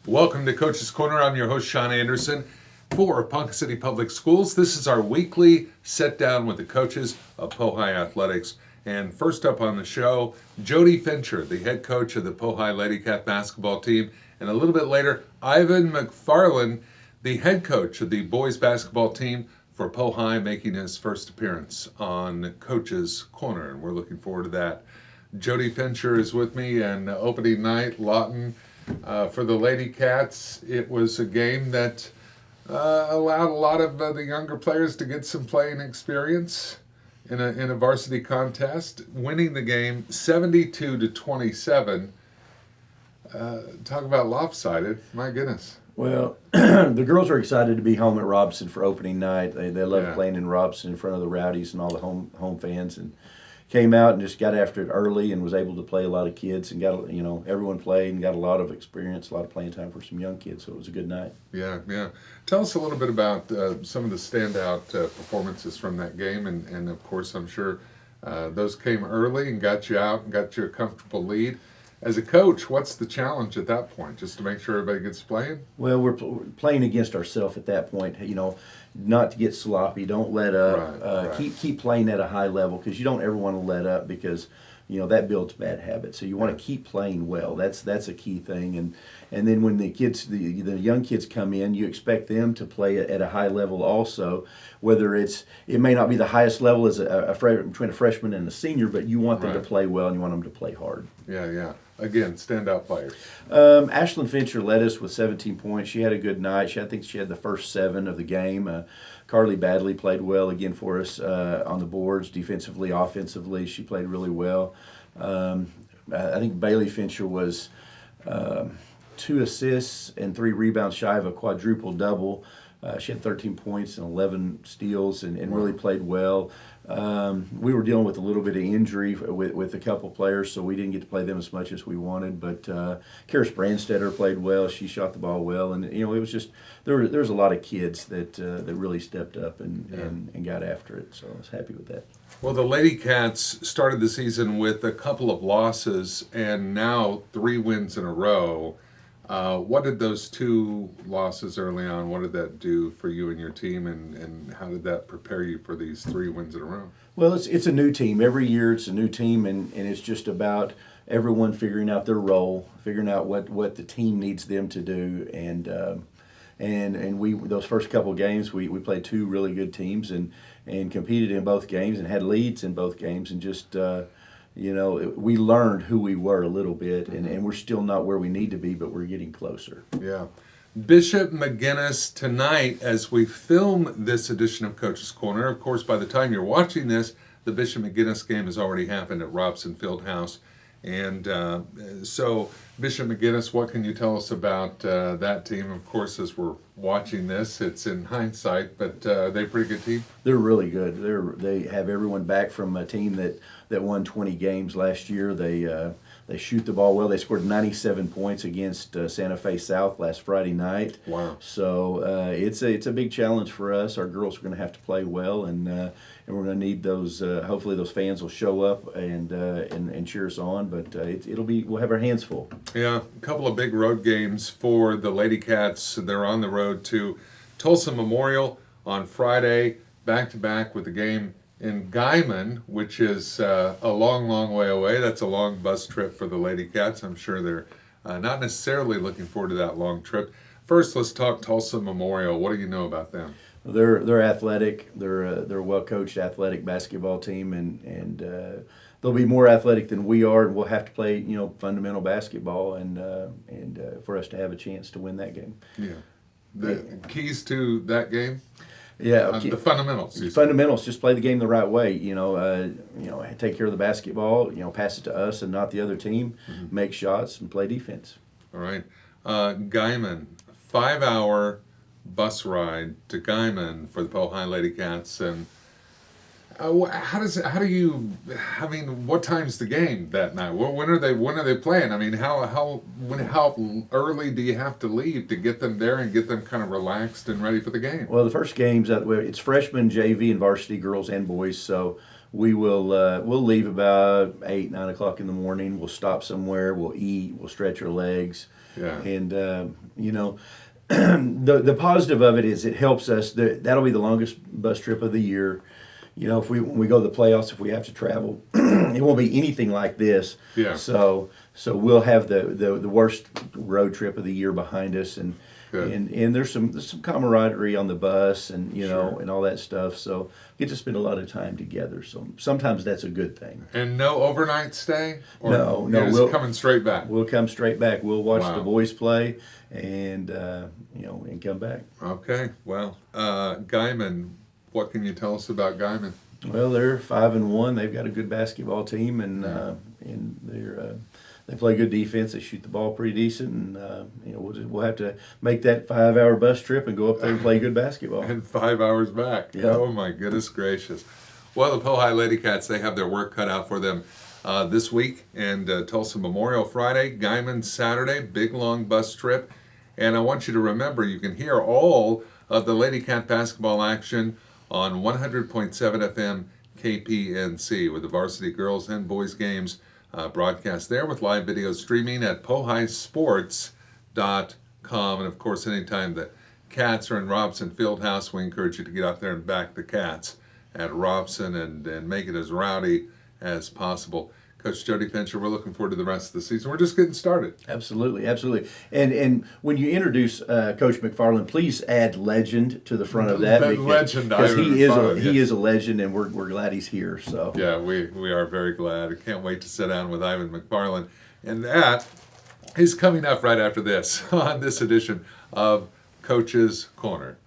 Welcome to Coach's Corner. I'm your host, Sean Anderson, for Ponca City Public Schools. This is our weekly sit down with the coaches of Pohai Athletics. And first up on the show, Jody Fincher, the head coach of the Pohai Lady Cat basketball team. And a little bit later, Ivan McFarland, the head coach of the boys basketball team for Pohai, making his first appearance on Coach's Corner. And we're looking forward to that. Jody Fincher is with me, and opening night, Lawton. For the Lady Cats, it was a game that allowed a lot of the younger players to get some playing experience in a varsity contest, winning the game 72-27. Talk about lopsided, my goodness. Well, the girls are excited to be home at Robson for opening night. They love playing in Robson in front of the Rowdies and all the home fans, and came out and just got after it early and was able to play a lot of kids and got, everyone played and got a lot of experience, a lot of playing time for some young kids. So it was a good night. Yeah. Tell us a little bit about some of the standout performances from that game. And of course, I'm sure those came early and got you out and got you a comfortable lead. As a coach, what's the challenge at that point? Just to make sure everybody gets playing? Well, we're playing against ourselves at that point. Not to get sloppy. Don't let up. Right. Keep playing at a high level, because you don't ever want to let up, because that builds bad habits. So you want to keep playing well. That's a key thing. And then when the young kids come in, you expect them to play at a high level also. Whether it may not be the highest level as between a freshman and a senior, but you want them to play well and you want them to play hard. Yeah. Again, standout players. Ashlyn Fincher led us with 17 points. She had a good night. I think she had the first 7 of the game. Carly Badley played well again for us on the boards, defensively, offensively. She played really well. I think Bailey Fincher was 2 assists and 3 rebounds shy of a quadruple double. She had 13 points and 11 steals and really played well. We were dealing with a little bit of injury with a couple players, so we didn't get to play them as much as we wanted. But Karis Brandstetter played well. She shot the ball well, and it was just there was a lot of kids that really stepped up and got after it. So I was happy with that. Well, the Lady Cats started the season with a couple of losses and now 3 wins in a row. What did those 2 losses early on, what did that do for you and your team, and how did that prepare you for these 3 wins in a row? Well, it's a new team. Every year it's a new team, and it's just about everyone figuring out their role, figuring out what the team needs them to do. And we those first couple of games, we played 2 really good teams and competed in both games and had leads in both games, and just we learned who we were a little bit, and we're still not where we need to be, but we're getting closer. Yeah. Bishop McGuinness tonight, as we film this edition of Coach's Corner. Of course, by the time you're watching this, the Bishop McGuinness game has already happened at Robson Fieldhouse. And so, Bishop McGuinness, what can you tell us about that team? Of course, as we're watching this, it's in hindsight, but they're a pretty good team. They're really good. They have everyone back from a team that won 20 games last year. They shoot the ball well. They scored 97 points against Santa Fe South last Friday night. Wow! So it's a big challenge for us. Our girls are going to have to play well, and we're going to need those. Hopefully, those fans will show up and cheer us on. But we'll have our hands full. Yeah, a couple of big road games for the Lady Cats. They're on the road to Tulsa Memorial on Friday, back to back with the game in Guyman, which is a long way away. That's a long bus trip for the Lady Cats. I'm sure they're not necessarily looking forward to that long trip. First, let's talk Tulsa Memorial. What do you know about them? They're athletic. They're a well-coached athletic basketball team, and they'll be more athletic than we are, and we'll have to play fundamental basketball and for us to have a chance to win that game. Yeah. The keys to that game? Yeah, the fundamentals. Fundamentals. Just play the game the right way. Take care of the basketball. Pass it to us and not the other team. Mm-hmm. Make shots and play defense. All right, Guyman, 5-hour bus ride to Guyman for the Pohai Lady Cats, and what time's the game that night? When are they playing? I mean, how early do you have to leave to get them there and get them kind of relaxed and ready for the game? Well, the first game's it's freshman, JV, and varsity girls and boys. So we'll leave about 8, 9 o'clock in the morning. We'll stop somewhere. We'll eat. We'll stretch our legs. Yeah. And the positive of it is it helps us. That'll be the longest bus trip of the year. If when we go to the playoffs, if we have to travel, it won't be anything like this. Yeah. So we'll have the worst road trip of the year behind us, and Good. and there's some camaraderie on the bus, and Sure. and all that stuff. So we get to spend a lot of time together. So sometimes that's a good thing. And no overnight stay? Or No, you're just we'll- coming straight back? We'll come straight back. We'll watch Wow. the boys play, and and come back. Okay. Well, Guyman, what can you tell us about Guyman? Well, they're 5-1. They've got a good basketball team, and they play good defense. They shoot the ball pretty decent, and we'll have to make that 5-hour bus trip and go up there and play good basketball. And 5 hours back. Yeah. Oh, my goodness gracious. Well, the Pohai Lady Cats, they have their work cut out for them this week. And Tulsa Memorial Friday, Guyman Saturday, big long bus trip. And I want you to remember, you can hear all of the Lady Cat basketball action on 100.7 FM KPNC with the varsity girls and boys games broadcast there with live video streaming at pohaisports.com. And of course, anytime the Cats are in Robson Fieldhouse, we encourage you to get out there and back the Cats at Robson and make it as rowdy as possible. Coach Jody Fincher, we're looking forward to the rest of the season. We're just getting started. Absolutely. And when you introduce Coach McFarland, please add legend to the front of that. Legend, because Ivan he is McFarland, he yeah. is a legend, and we're glad he's here. So Yeah, we are very glad. I can't wait to sit down with Ivan McFarland. And that is coming up right after this on this edition of Coach's Corner.